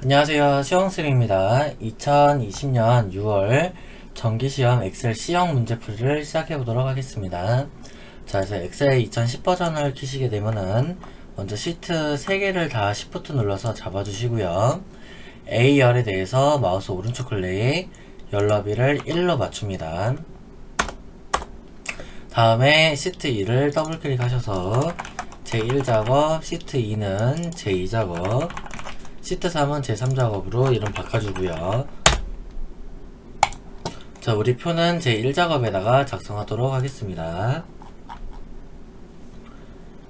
안녕하세요. 시험쌤입니다. 2020년 6월 정기시험 엑셀 C형 문제풀이를 시작해보도록 하겠습니다. 자, 이제 엑셀 2010 버전을 키시게 되면은 먼저 시트 3개를 다 Shift 눌러서 잡아주시고요. A열에 대해서 마우스 오른쪽 클릭 열너비를 1로 맞춥니다. 다음에 시트 2를 더블 클릭하셔서 제1작업, 시트 2는 제2작업, 시트 3은 제3작업으로 이름 바꿔주고요. 자, 우리 표는 제1작업에다가 작성하도록 하겠습니다.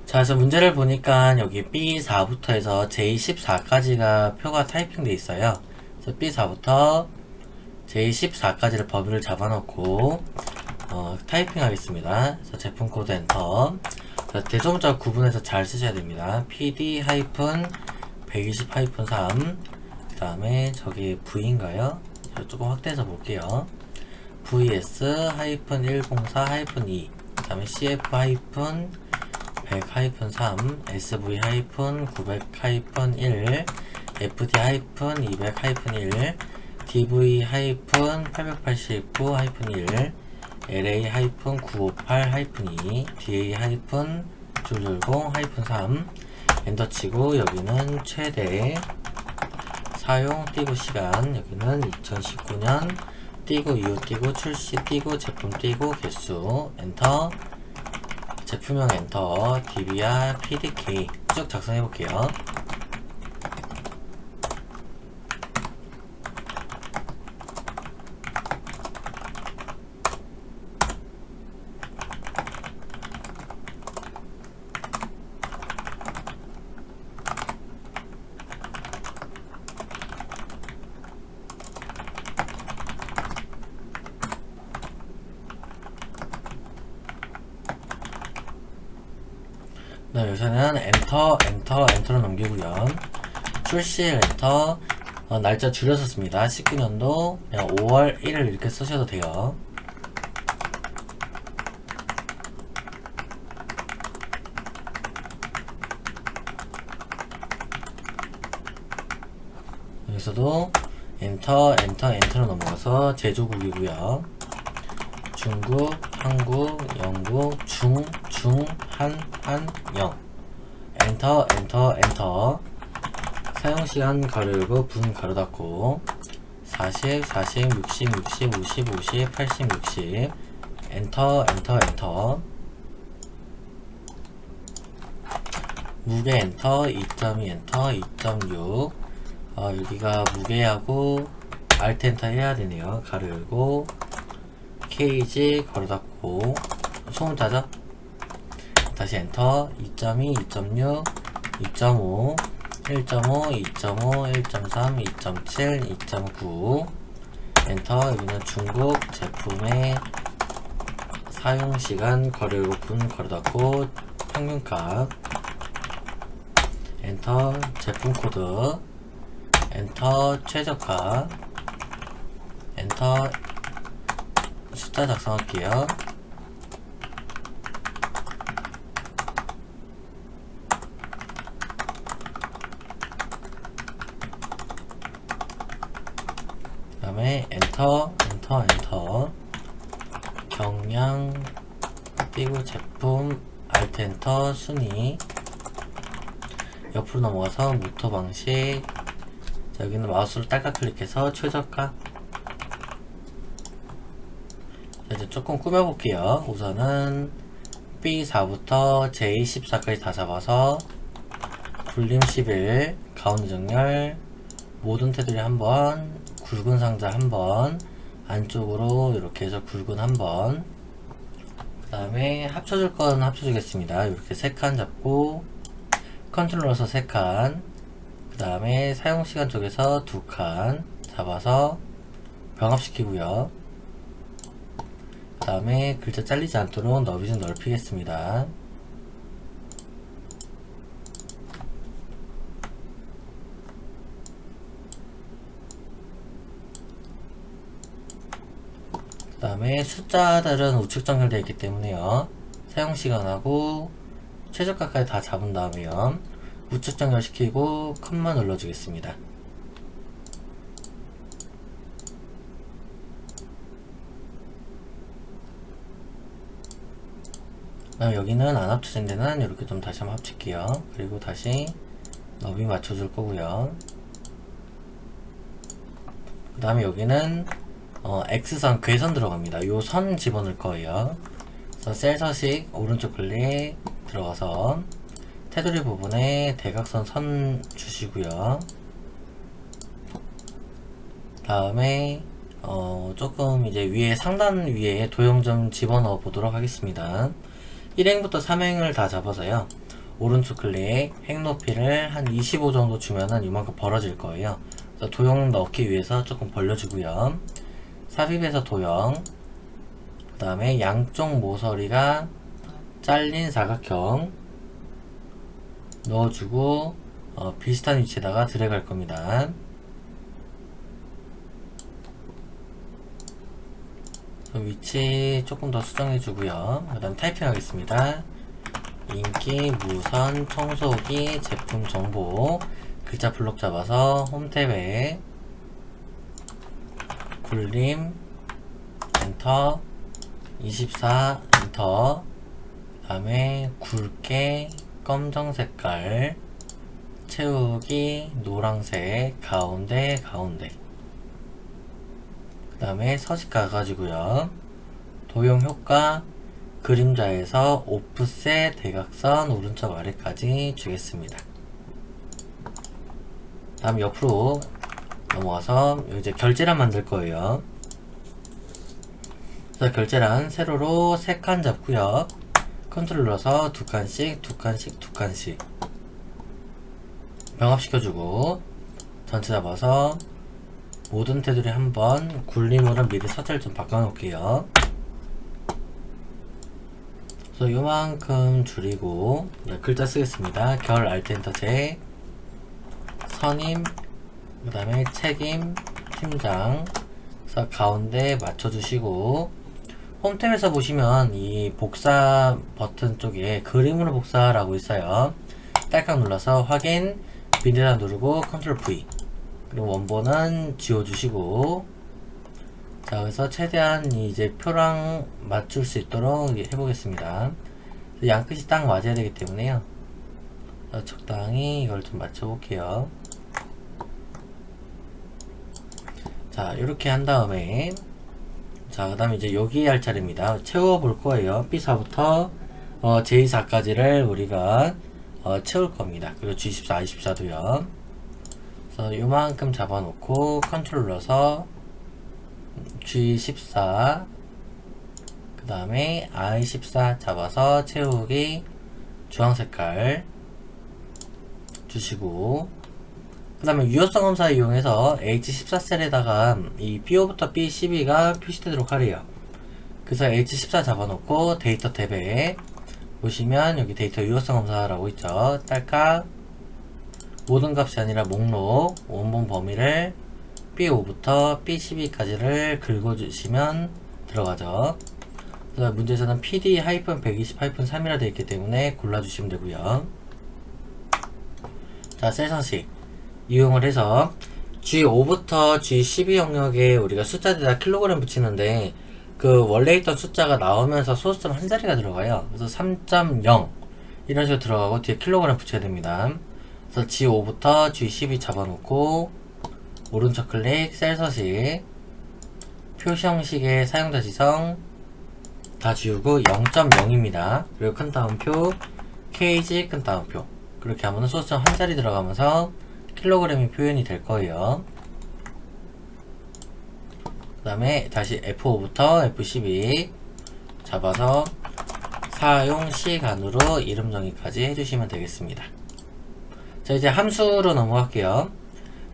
자, 그래서 문제를 보니까 여기 B4부터 해서 J14까지가 표가 타이핑되어 있어요. 그래서 B4부터 J14까지를 범위를 잡아놓고 타이핑 하겠습니다. 그래서 제품 코드 엔터. 자, 대소문자 구분해서 잘 쓰셔야 됩니다. PD-120-3 그 다음에 저기 V인가요? 조금 확대해서 볼게요. VS-104-2 그 다음에 CF-100-3 SV-900-1 FD-200-1 DV-889-1 LA-958-2 DA-0-3 엔터 치고 여기는 최대 사용 띄고 시간, 여기는 2019년 띄고 이후 띄고 출시 띄고 제품 띄고 개수 엔터, 제품명 엔터, DBR PDK 쭉 작성해 볼게요. 여기서는 엔터로 넘기고요. 출시 엔터, 날짜 줄여서 씁니다. 19년도 그냥 5월 1일 이렇게 쓰셔도 돼요. 여기서도 엔터로 넘어가서 제조국이고요. 중국, 한국, 영국, 영 엔터 사용시간 가로 열고 분 가로 닫고 40, 60, 50, 80, 60 엔터 무게 엔터 2.2 엔터 2.6 여기가 무게하고 알트 엔터 해야 되네요. 가로 열고 케이지 가로 닫고 소문자죠? 다시 엔터 2.2, 2.6, 2.5, 1.5, 2.5, 1.3, 2.7, 2.9 엔터. 여기는 중국 제품의 사용시간 거래 오픈 거래 닫고 평균값 엔터. 제품 코드 엔터. 최저가 엔터. 숫자 작성할게요. 그 다음에 엔터 경량 띄고 제품 알트 엔터 순위 옆으로 넘어가서 모터 방식. 자, 여기는 마우스로 딸깍 클릭해서 최저가. 자, 이제 조금 꾸며볼게요. 우선은 B4부터 J14까지 다 잡아서 불림 11 가운데 정렬 모든 테두리 한번 굵은 상자 한번 안쪽으로 이렇게 해서 굵은 한번 그 다음에 합쳐줄 건 합쳐주겠습니다. 이렇게 3칸 잡고 컨트롤 눌러서 3칸 그 다음에 사용시간 쪽에서 2칸 잡아서 병합시키고요. 그 다음에 글자 잘리지 않도록 너비 좀 넓히겠습니다. 그 다음에 숫자들은 우측 정렬되어 있기 때문에요. 사용시간하고 최저가까지 다 잡은 다음에요. 우측 정렬시키고 컷만 눌러주겠습니다. 다음 여기는 안 합쳐진 데는 이렇게 좀 다시 한번 합칠게요. 그리고 다시 너비 맞춰줄 거고요. 그 다음에 여기는 X선 궤선 들어갑니다. 요 선 집어넣을 거예요. 그래서 셀 서식 오른쪽 클릭 들어가서 테두리 부분에 대각선 선 주시고요. 다음에 조금 이제 위에 상단 위에 도형 좀 집어넣어 보도록 하겠습니다. 1행부터 3행을 다 잡아서요. 오른쪽 클릭 행 높이를 한 25 정도 주면은 이만큼 벌어질 거예요. 그래서 도형 넣기 위해서 조금 벌려주고요. 삽입해서 도형, 그 다음에 양쪽 모서리가 잘린 사각형 넣어주고 비슷한 위치에다가 드래그할 겁니다. 위치 조금 더 수정해 주고요. 그 다음 타이핑 하겠습니다. 인기, 무선, 청소기, 제품 정보, 글자 블록 잡아서 홈 탭에 굴림 엔터, 24 엔터, 그 다음에 굵게 검정 색깔, 채우기 노란색, 가운데 그 다음에 서식 가가지고요. 도형 효과 그림자에서 오프셋 대각선 오른쪽 아래까지 주겠습니다. 다음 옆으로 넘어가서 이제 결제란 만들 거예요. 그래서 결제란 세로로 3칸 잡고요. 컨트롤 눌러서 2칸씩 병합시켜주고 전체 잡아서 모든 테두리 한번 굴림으로 미리 서체를 좀 바꿔놓을게요. 그래서 요만큼 줄이고 글자 쓰겠습니다. 결 알트 엔터 제 선임 그 다음에 책임 팀장 그래서 가운데 맞춰주시고 홈탭에서 보시면 이 복사 버튼 쪽에 그림으로 복사라고 있어요. 딸깍 눌러서 확인 빈대다 누르고 컨트롤 V 그리고 원본은 지워주시고 자 그래서 최대한 이제 표랑 맞출 수 있도록 해보겠습니다. 양끝이 딱 맞아야 되기 때문에요. 적당히 이걸 좀 맞춰볼게요. 자 이렇게 한 다음에 자 그 다음에 이제 여기 할 차례입니다. 채워볼 거예요. B4부터 J4까지를 우리가 채울 겁니다. 그리고 G14, I14도요. 그래서 요만큼 잡아놓고 컨트롤 눌러서 G14 그 다음에 I14 잡아서 채우기 주황색깔 주시고 그 다음에 유효성 검사 이용해서 H14셀에다가 이 B5부터 B12가 표시되도록 하래요. 그래서 H14 잡아놓고 데이터 탭에 보시면 여기 데이터 유효성 검사라고 있죠. 딸깍 모든 값이 아니라 목록 원본 범위를 B5부터 B12까지를 긁어주시면 들어가죠. 그래서 문제에서는 PD-120-3이라 되어 있기 때문에 골라주시면 되고요. 자, 셀 상식 이용을 해서 G5부터 G12 영역에 우리가 숫자에다 킬로그램 붙이는데 그 원래 있던 숫자가 나오면서 소수점 한 자리가 들어가요. 그래서 3.0 이런 식으로 들어가고 뒤에 킬로그램 붙여야 됩니다. 그래서 G5부터 G12 잡아놓고 오른쪽 클릭 셀 서식 표시 형식의 사용자 지성 다 지우고 0.0입니다. 그리고 큰 따옴표 KG 큰 따옴표 그렇게 하면 소수점 한 자리 들어가면서 킬로그램이 표현이 될 거예요. 그 다음에 다시 F5부터 F12 잡아서 사용 시간으로 이름 정의까지 해주시면 되겠습니다. 자 이제 함수로 넘어갈게요.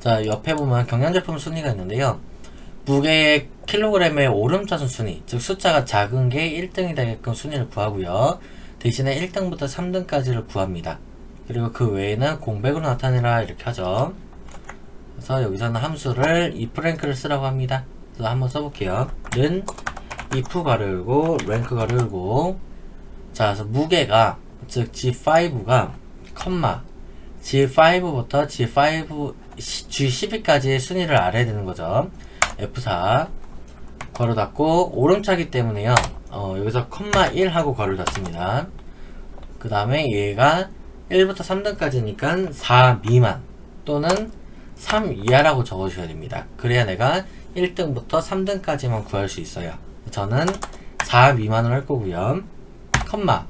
자 옆에 보면 경량제품 순위가 있는데요. 무게 킬로그램의 오름차순 순위 즉 숫자가 작은 게 1등이 되게끔 순위를 구하고요. 대신에 1등부터 3등까지를 구합니다. 그리고 그 외에는 공백으로 나타내라 이렇게 하죠. 그래서 여기서는 함수를 ifrank를 쓰라고 합니다. 그래서 한번 써볼게요. 는 if 가로 열고 rank 가로 열고 자 그래서 무게가 즉 G5가 컴마 G5부터 G12까지의 순위를 알아야 되는 거죠. F4 괄호 닫고 오름차기 때문에요. 여기서 컴마 1 하고 괄호 닫습니다. 그 다음에 얘가 1부터 3등까지니까 4 미만 또는 3 이하라고 적어주셔야 됩니다. 그래야 내가 1등부터 3등까지만 구할 수 있어요. 저는 4 미만으로 할 거고요. 컴마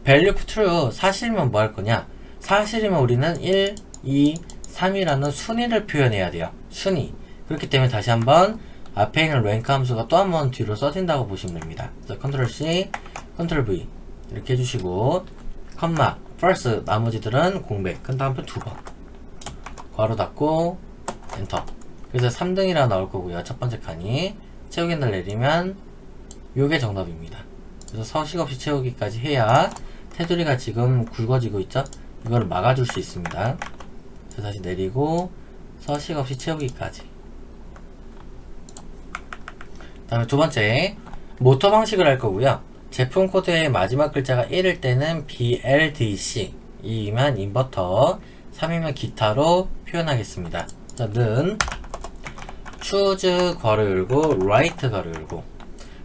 value of true 사실이면 뭐 할 거냐? 사실이면 우리는 1, 2, 3이라는 순위를 표현해야 돼요. 순위. 그렇기 때문에 다시 한번 앞에 있는 rank 함수가 또 한 번 뒤로 써진다고 보시면 됩니다. 그래서 Ctrl C, Ctrl V 이렇게 해주시고 컴마 first 나머지들은 공백 큰 다음에 2번 괄호 닫고 엔터. 그래서 3등이라 나올 거고요. 첫 번째 칸이 채우기를 내리면 요게 정답입니다. 그래서 서식 없이 채우기까지 해야 테두리가 지금 굵어지고 있죠? 이걸 막아줄 수 있습니다. 그래서 다시 내리고 서식 없이 채우기까지. 그 다음에 두 번째 모터 방식을 할 거고요. 제품 코드의 마지막 글자가 1일 때는 BLDC 2이면 인버터 3이면 기타로 표현하겠습니다. 자, 는 choose 괄호 열고 write 괄호 열고.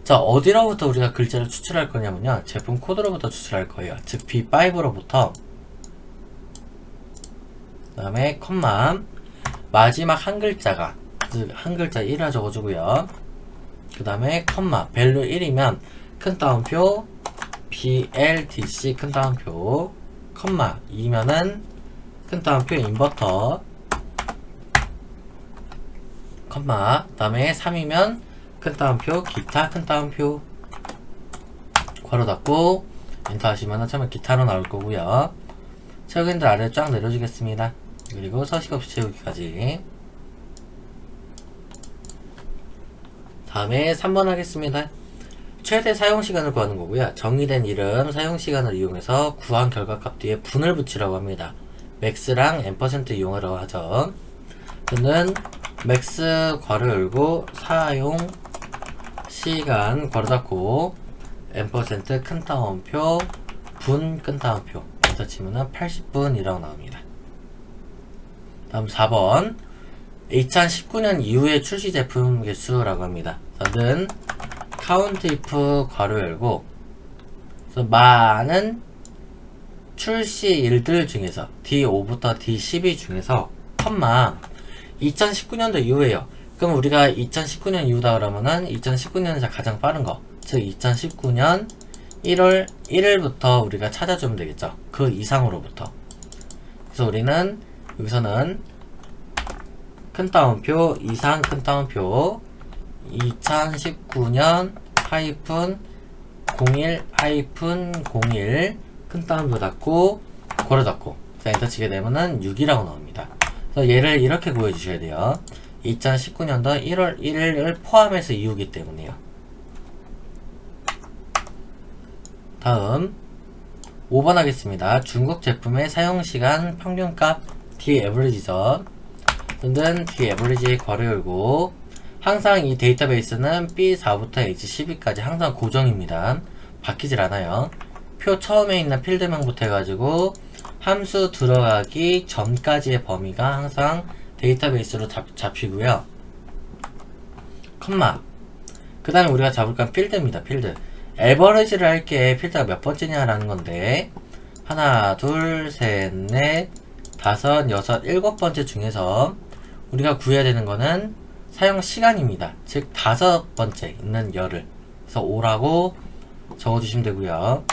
자, 어디로부터 우리가 글자를 추출할 거냐면요, 제품 코드로부터 추출할 거예요. 즉 B5로부터. 그 다음에 컴마 마지막 한 글자가, 즉 한 글자 1화 적어주고요. 그 다음에 컴마 value 1이면 큰 따옴표 BLDC 큰 따옴표 컴마 2면은 큰 따옴표 인버터 컴마 그 다음에 3이면 큰 따옴표 기타 큰 따옴표 괄호 닫고 엔터 하시면 처음에 기타로 나올 거고요. 채우기들 아래로 쫙 내려주겠습니다. 그리고 서식 없이 채우기까지. 다음에 3번 하겠습니다. 최대 사용시간을 구하는 거고요. 정의된 이름 사용시간을 이용해서 구한 결과값 뒤에 분을 붙이라고 합니다. 맥스랑 n% 이용하라고 하죠. 저는 맥스 괄호 열고 사용시간 괄호 닫고 n% 큰 따옴표 분 큰 따옴표 엔터 치면은 80분이라고 나옵니다. 다음 4번 2019년 이후에 출시 제품 개수라고 합니다. 저는 count if 괄호 열고 그래서 많은 출시일들 중에서 D5부터 D12 중에서 컴마 2019년도 이후에요. 그럼 우리가 2019년 이후다 그러면은 2019년에서 가장 빠른 거, 즉 2019년 1월 1일부터 우리가 찾아주면 되겠죠. 그 이상으로부터. 그래서 우리는 여기서는 큰 따옴표 이상 큰 따옴표 2019년 하이픈 01 하이픈 01 큰 따옴표 닫고 괄호 닫고 엔터 치게 되면은 6이라고 나옵니다. 그래서 얘를 이렇게 구해주셔야 돼요. 2019년도 1월 1일을 포함해서 이후기 때문에요. 다음 5번 하겠습니다. 중국 제품의 사용시간 평균값 D-average죠. 또는 D-average 괄호 열고 항상 이 데이터베이스는 B4부터 H12까지 항상 고정입니다. 바뀌질 않아요. 표 처음에 있는 필드명부터 해가지고 함수 들어가기 전까지의 범위가 항상 데이터베이스로 잡히고요. 컴마 그 다음에 우리가 잡을 건 필드입니다. 필드 에버리지를 할 게 필드가 몇 번째냐라는 건데 하나 둘 셋 넷 다섯 여섯 일곱 번째 중에서 우리가 구해야 되는 거는 사용 시간입니다. 즉 다섯 번째 있는 열을 그래서 5라고 적어주시면 되고요.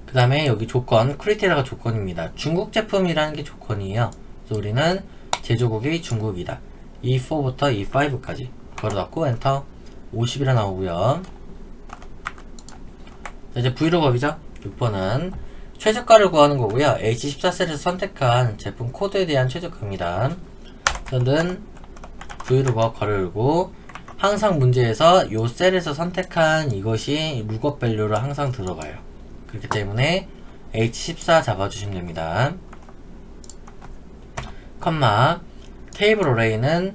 그 다음에 여기 조건 크리테리아가 조건입니다. 중국 제품이라는 게 조건이에요. 그래서 우리는 제조국이 중국이다. E4부터 E5까지 걸어 닫고 엔터 50이라 나오고요. 자, 이제 브이로그업이죠. 6번은 최저가를 구하는 거고요. H14셀에서 선택한 제품 코드에 대한 최저가입니다. 저는 브이로그업 괄호 열고 항상 문제에서 요 셀에서 선택한 이것이 룩업 밸류로 항상 들어가요. 그렇기 때문에 H14 잡아주시면 됩니다. 컴마 테이블 어레이는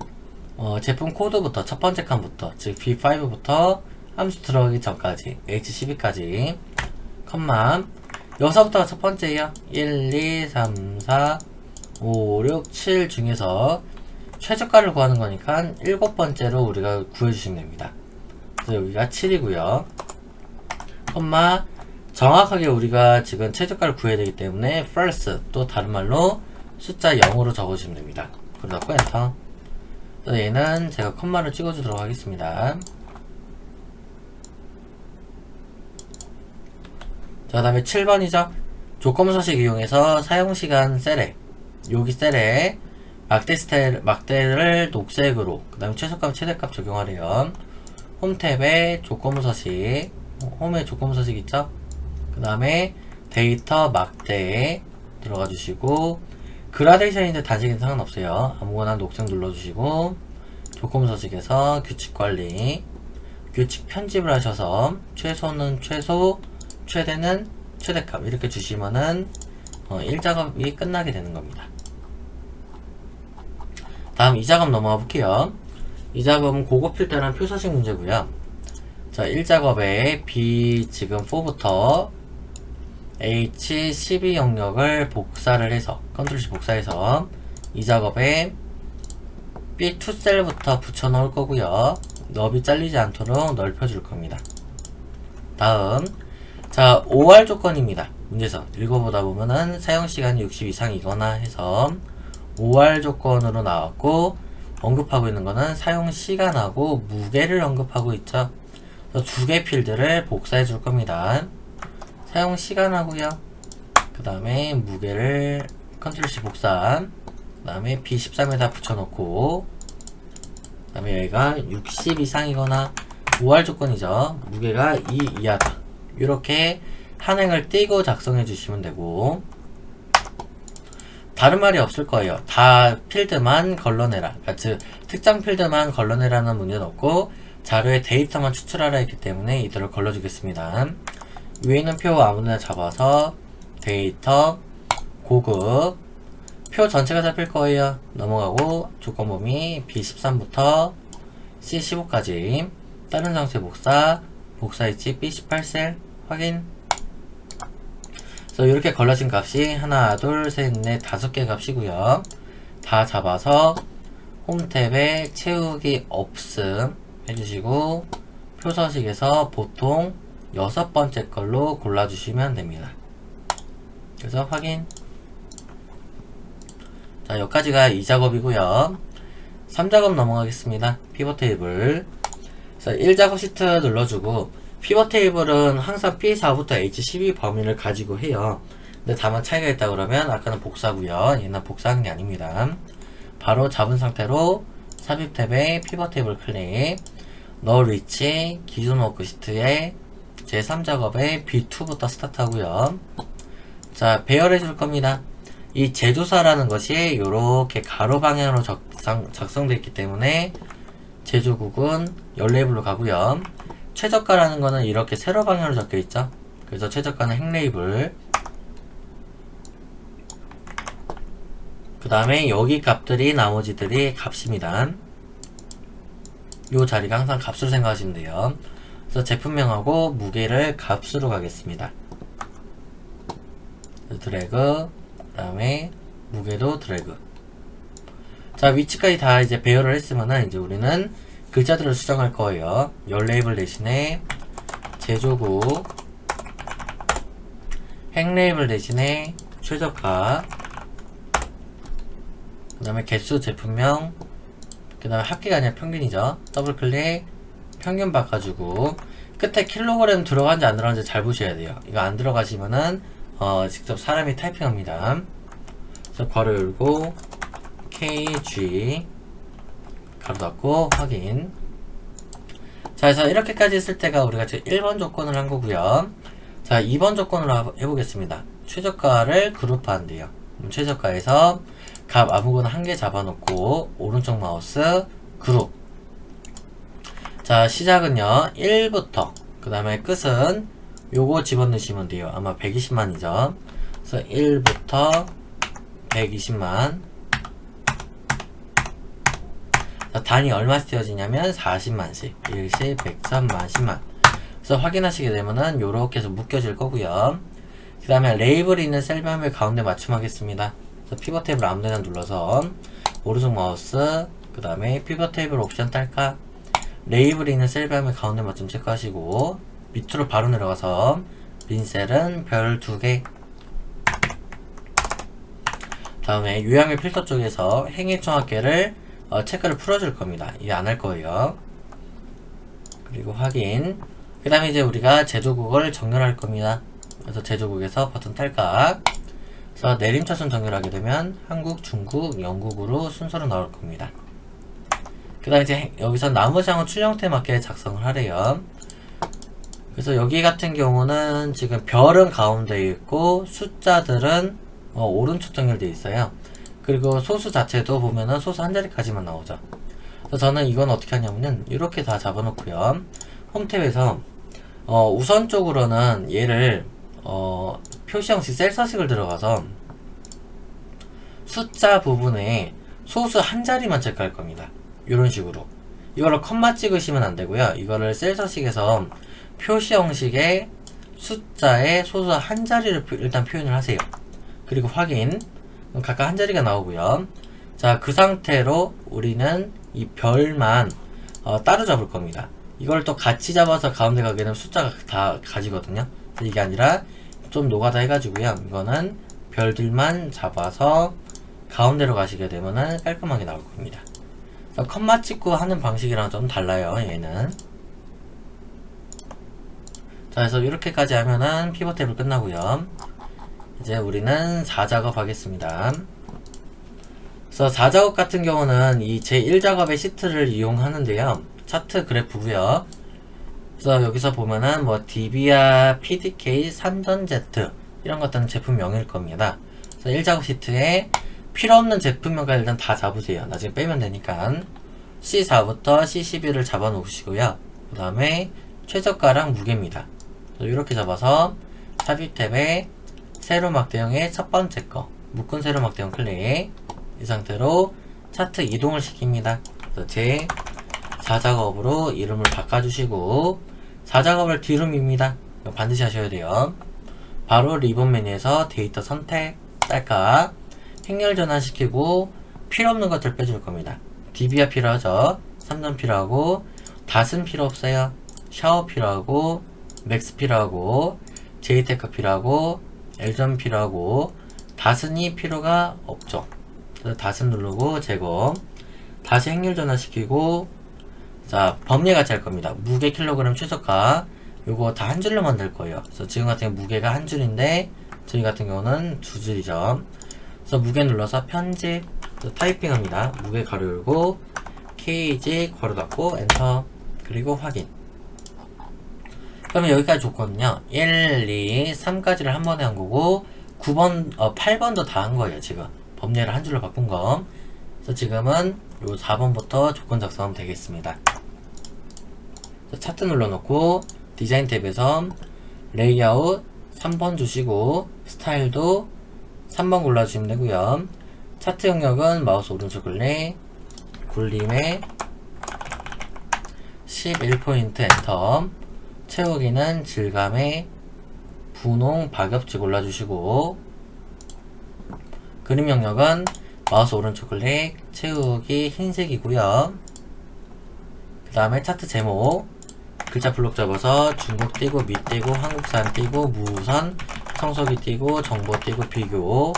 제품 코드부터 첫 번째 칸부터 즉 B5부터 함수 들어가기 전까지 H12까지 컴마 여기서부터가 첫 번째예요. 1, 2, 3, 4, 5, 6, 7 중에서 최저가를 구하는 거니까 일곱 번째로 우리가 구해주시면 됩니다. 그래서 여기가 7이고요. 컴마 정확하게 우리가 지금 최저가를 구해야 되기 때문에 first, 또 다른 말로 숫자 0으로 적어주시면 됩니다. 그러고 엔터. 얘는 제가 콤마를 찍어주도록 하겠습니다. 자, 그 다음에 7번이죠. 조건서식 이용해서 사용시간 셀에, 여기 셀에 막대를 녹색으로, 그 다음에 최소값, 최대값 적용하래요. 홈 탭에 조건서식, 홈에 조건서식 있죠? 그 다음에 데이터 막대에 들어가 주시고, 그라데이션인데 단식은 상관없어요. 아무거나 녹색 눌러주시고, 조건서식에서 규칙 관리, 규칙 편집을 하셔서, 최소는 최소, 최대는 최대값 이렇게 주시면은 1작업이 끝나게 되는 겁니다. 다음 2작업 넘어가 볼게요. 2작업은 고급 필터라는 표서식 문제고요. 자, 1작업에 B 지금 4부터 H 12 영역을 복사를 해서 컨트롤 C 복사해서 2작업에 B 2셀부터 붙여 넣을 거고요. 너비 잘리지 않도록 넓혀 줄 겁니다. 다음 자, OR 조건입니다. 문제에서 읽어보다 보면은 사용시간이 60 이상이거나 해서 OR 조건으로 나왔고, 언급하고 있는 거는 사용시간하고 무게를 언급하고 있죠. 두 개 필드를 복사해 줄 겁니다. 사용시간하고요. 그 다음에 무게를 컨트롤 C 복사, 그 다음에 B13에다 붙여놓고, 그 다음에 여기가 60 이상이거나 OR 조건이죠. 무게가 2 이하다. 이렇게 한 행을 띄고 작성해 주시면 되고, 다른 말이 없을 거예요. 다 필드만 걸러내라. 그러니까 특정 필드만 걸러내라는 문제는 없고, 자료의 데이터만 추출하라 했기 때문에 이대로 걸러주겠습니다. 위에 있는 표 아무데나 잡아서 데이터 고급 표 전체가 잡힐 거예요. 넘어가고 조건 범위 B13부터 C15까지 다른 장소의 복사 위치 B18셀 확인. 그래서 이렇게 걸러진 값이 하나, 둘, 셋, 넷, 5개 값이고요. 다 잡아서 홈 탭에 채우기 없음 해주시고, 표서식에서 보통 6번째 걸로 골라주시면 됩니다. 그래서 확인. 자, 여기까지가 2작업이고요. 3작업 넘어가겠습니다. 피벗 테이블. 1작업 시트 눌러주고, 피벗 테이블은 항상 P4부터 H12 범위를 가지고 해요. 근데 다만 차이가 있다 그러면 아까는 복사고요. 얘는 복사하는 게 아닙니다. 바로 잡은 상태로 삽입 탭에 피벗 테이블 클릭, 너 리치 기존 워크시트에 제3작업에 B2부터 스타트하고요. 자, 배열해 줄 겁니다. 이 제조사라는 것이 이렇게 가로 방향으로 작성되어 있기 때문에 제조국은 열레이블로 가고요. 최저가라는 거는 이렇게 세로 방향으로 적혀 있죠. 그래서 최저가는 행레이블. 그 다음에 여기 값들이 나머지들이 값입니다. 요 자리가 항상 값으로 생각하시면 돼요. 그래서 제품명하고 무게를 값으로 가겠습니다. 드래그, 그 다음에 무게도 드래그. 자, 위치까지 다 이제 배열을 했으면은 이제 우리는 글자들을 수정할 거예요. 열 레이블 대신에 제조국, 행 레이블 대신에 최저가, 그 다음에 개수 제품명, 그 다음에 합계가 아니라 평균이죠. 더블 클릭, 평균 바꿔주고, 끝에 킬로그램 들어간지 안 들어간지 잘 보셔야 돼요. 이거 안 들어가시면은 직접 사람이 타이핑합니다. 그래서 괄호 열고 KG 가로 닫고 확인. 자, 그래서 이렇게까지 했을 때가 우리가 지금 1번 조건을 한 거고요. 자, 2번 조건으로 해보겠습니다. 최저가를 그룹화한대요. 최저가에서 값 아무거나 한 개 잡아놓고 오른쪽 마우스 그룹. 자, 시작은요 1부터 그 다음에 끝은 요거 집어넣으시면 돼요. 아마 120만이죠. 그래서 1부터 120만. 자, 단위 얼마씩 띄어지냐면 40만씩, 1씩, 100천, 만, 10만. 그래서 확인하시게 되면은 요렇게 해서 묶여질 거고요. 그 다음에 레이블이 있는 셀명을 가운데 맞춤하겠습니다. 그래서 피벗 테이블 아무데나 눌러서 오른쪽 마우스, 그 다음에 피벗 테이블 옵션 딸까, 레이블이 있는 셀명을 가운데 맞춤 체크하시고 밑으로 바로 내려가서 빈셀은 별 2개. 다음에 유형의 필터 쪽에서 행일정확계를 체크를 풀어줄 겁니다. 이게 안 할 거예요. 그리고 확인. 그 다음에 이제 우리가 제조국을 정렬할 겁니다. 그래서 제조국에서 버튼 탈각. 그래서 내림차순 정렬하게 되면 한국, 중국, 영국으로 순서로 나올 겁니다. 그 다음에 이제 여기서 나무장은 출력태 맞게 작성을 하래요. 그래서 여기 같은 경우는 지금 별은 가운데 있고 숫자들은 오른쪽 정렬되어 있어요. 그리고 소수 자체도 보면은 소수 한 자리까지만 나오죠. 그래서 저는 이건 어떻게 하냐면은 이렇게 다 잡아놓고요. 홈탭에서 우선적으로는 얘를 표시 형식 셀 서식을 들어가서 숫자 부분에 소수 한 자리만 체크할 겁니다. 이런 식으로. 이거를 컴마 찍으시면 안 되고요. 이거를 셀 서식에서 표시 형식의 숫자의 소수 한 자리를 일단 표현을 하세요. 그리고 확인. 각각 한 자리가 나오고요. 자, 그 상태로 우리는 이 별만 따로 잡을 겁니다. 이걸 또 같이 잡아서 가운데 가게 되면 숫자가 다 가지거든요. 이게 아니라 좀 노가다 해가지고요. 이거는 별들만 잡아서 가운데로 가시게 되면은 깔끔하게 나올 겁니다. 컴마 찍고 하는 방식이랑 좀 달라요. 얘는. 자, 그래서 이렇게까지 하면은 피벗 탭을 끝나고요. 이제 우리는 4작업 하겠습니다. 그래서 4작업 같은 경우는 이 제1작업의 시트를 이용하는데요. 차트 그래프고요. 그래서 여기서 보면은 뭐 DB야, PDK, 삼전Z 이런 것들은 제품명일 겁니다. 그래서 1작업 시트에 필요없는 제품명까지 일단 다 잡으세요. 나중에 빼면 되니까. C4부터 C11을 잡아 놓으시고요. 그 다음에 최저가랑 무게입니다. 이렇게 잡아서 삽입 탭에 세로막 대형의 첫 번째 거 묶은 세로막 대형 클릭. 이 상태로 차트 이동을 시킵니다. 그래서 제 4작업으로 이름을 바꿔주시고 4작업을 뒤로 밉니다. 이거 반드시 하셔야 돼요. 바로 리본 메뉴에서 데이터 선택, 딸깍, 행렬 전환시키고 필요없는 것들 빼줄 겁니다. DB야 필요하죠. 3전 필요하고 닷은 필요 없어요. 샤워 필요하고 맥스 필요하고 JTEC 필요하고 L전 필요하고 닷은이 필요가 없죠. 그래서 닷은 누르고 제거. 다시 행렬 전환시키고 자 범례 같이 할 겁니다. 무게 킬로그램 최저가 요거 다 한 줄로 만들 거예요. 그래서 지금 같은 경우 무게가 한 줄인데 저희 같은 경우는 두 줄이죠. 그래서 무게 눌러서 편집 타이핑 합니다. 무게 가로 열고 KG 괄호 닫고 엔터 그리고 확인. 그러면 여기까지 좋거든요. 1, 2, 3까지를 한 번에 한 거고 9번, 8번도 다 한 거예요. 지금 범례를 한 줄로 바꾼 거. 그래서 지금은 요 4번부터 조건 작성하면 되겠습니다. 차트 눌러놓고 디자인 탭에서 레이아웃 3번 주시고 스타일도 3번 골라주시면 되고요. 차트 영역은 마우스 오른쪽 클릭 굴림에 11포인트 엔터. 채우기는 질감의 분홍 박엽지 골라주시고 그림 영역은 마우스 오른쪽 클릭 채우기 흰색이고요. 그 다음에 차트 제목 글자 블록 잡아서 중국 띄고 미 띄고 한국산 띄고 무선 청소기 띄고 정보 띄고 비교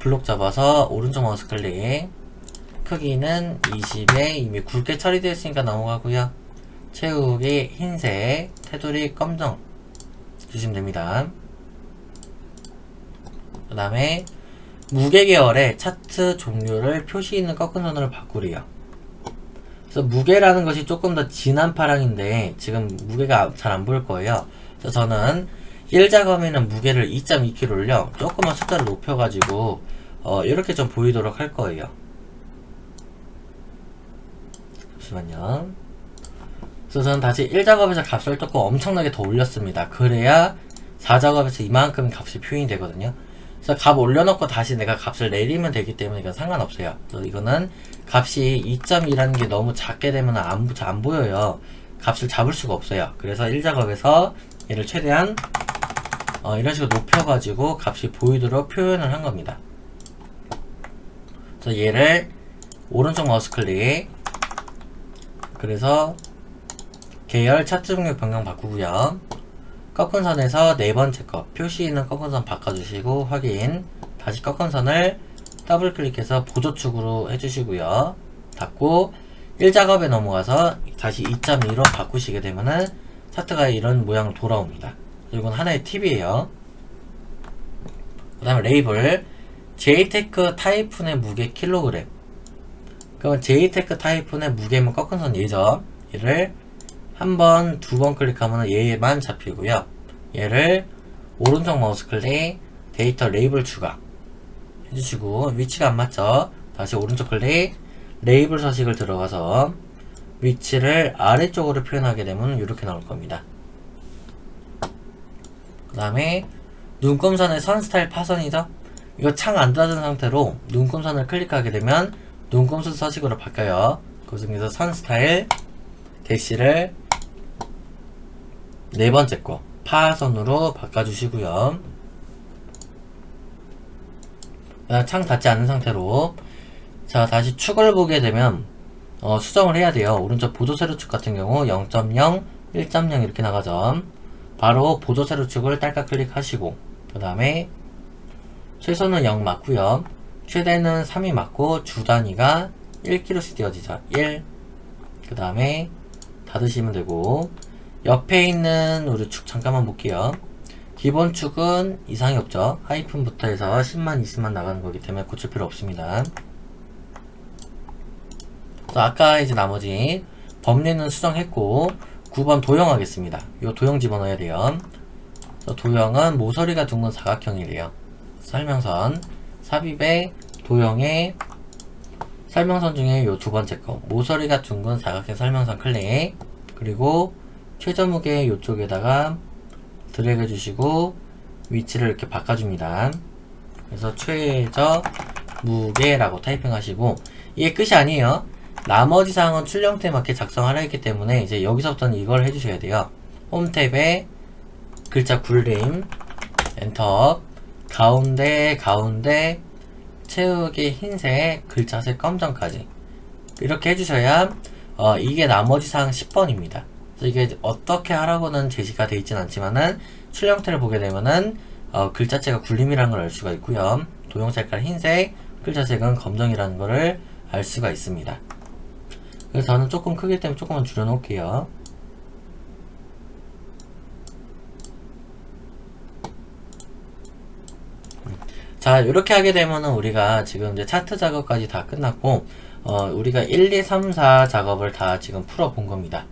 블록 잡아서 오른쪽 마우스 클릭 크기는 20에 이미 굵게 처리되어 있으니까 넘어가고요. 채우기 흰색 테두리 검정 주시면 됩니다. 그 다음에 무게 계열의 차트 종류를 표시 있는 꺾은 선으로 바꾸래요. 그래서 무게라는 것이 조금 더 진한 파랑인데 지금 무게가 잘 안 보일 거예요. 그래서 저는 1작업에는 무게를 2.2kg를요 조금만 숫자를 높여가지고 이렇게 좀 보이도록 할 거예요. 잠시만요. 그래서 저는 다시 1작업에서 값을 조금 엄청나게 더 올렸습니다. 그래야 4작업에서 이만큼 값이 표현이 되거든요. 그래서 값 올려놓고 다시 내가 값을 내리면 되기 때문에 이건 상관없어요. 그래서 이거는 값이 2.2라는 게 너무 작게 되면 안 보여요. 값을 잡을 수가 없어요. 그래서 1작업에서 얘를 최대한 이런 식으로 높여가지고 값이 보이도록 표현을 한 겁니다. 그래서 얘를 오른쪽 마우스 클릭 그래서 계열 차트 종류 변경 바꾸고요. 꺾은 선에서 네 번째 거 표시 있는 꺾은 선 바꿔주시고 확인. 다시 꺾은 선을 더블 클릭해서 보조축으로 해주시고요. 닫고 1작업에 넘어가서 다시 2.2로 바꾸시게 되면은 차트가 이런 모양으로 돌아옵니다. 이건 하나의 팁이에요. 그 다음에 레이블 JTEC 타이푼의 무게 킬로그램. 그러면 JTEC 타이푼의 무게면 꺾은 선 예죠. 얘를 한 번, 두 번 클릭하면 얘만 잡히고요. 얘를 오른쪽 마우스 클릭, 데이터 레이블 추가 해주시고 위치가 안 맞죠? 다시 오른쪽 클릭, 레이블 서식을 들어가서 위치를 아래쪽으로 표현하게 되면 이렇게 나올 겁니다. 그 다음에 눈금선의 선 스타일 파선이죠? 이거 창 안 닫은 상태로 눈금선을 클릭하게 되면 눈금선 서식으로 바뀌어요. 그 중에서 선 스타일 대시를 네 번째 거 파선으로 바꿔주시고요. 창 닫지 않는 상태로 자 다시 축을 보게 되면 수정을 해야 돼요. 오른쪽 보조 세로축 같은 경우 0.0, 1.0 이렇게 나가죠. 바로 보조 세로축을 딸깍 클릭하시고 그 다음에 최소는 0 맞고요. 최대는 3이 맞고 주 단위가 1kg씩 띄어지죠. 1. 그 다음에 닫으시면 되고 옆에 있는 우리 축 잠깐만 볼게요. 기본 축은 이상이 없죠. 하이픈부터 해서 10만, 20만 나가는 거기 때문에 고칠 필요 없습니다. 아까 이제 나머지 범례는 수정했고 9번 도형하겠습니다. 이 도형 집어넣어야 돼요. 도형은 모서리가 둥근 사각형이래요. 설명선 삽입의 도형의 설명선 중에 요 두 번째 거 모서리가 둥근 사각형 설명선 클릭 그리고 최저 무게 요쪽에다가 드래그 해주시고 위치를 이렇게 바꿔줍니다. 그래서 최저 무게라고 타이핑 하시고 이게 끝이 아니에요. 나머지 사항은 출력태에 맞게 작성하려 했기 때문에 이제 여기서부터는 이걸 해주셔야 돼요. 홈 탭에 글자 굴림 엔터 가운데 채우기 흰색 글자색 검정까지 이렇게 해주셔야 이게 나머지 사항 10번입니다. 이게 어떻게 하라고는 제시가 되어 있진 않지만은 출력태를 보게 되면은 글자체가 굴림이라는 걸 알 수가 있고요. 도형 색깔 흰색, 글자색은 검정이라는 거를 알 수가 있습니다. 그래서 저는 조금 크기 때문에 조금만 줄여 놓을게요. 자, 이렇게 하게 되면은 우리가 지금 이제 차트 작업까지 다 끝났고, 우리가 1, 2, 3, 4 작업을 다 지금 풀어 본 겁니다.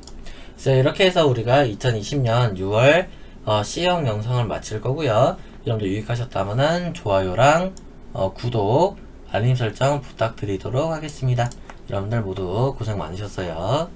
그래서 이렇게 해서 우리가 2020년 6월 C형 영상을 마칠 거고요. 여러분들 유익하셨다면은 좋아요랑 구독, 알림 설정 부탁드리도록 하겠습니다. 여러분들 모두 고생 많으셨어요.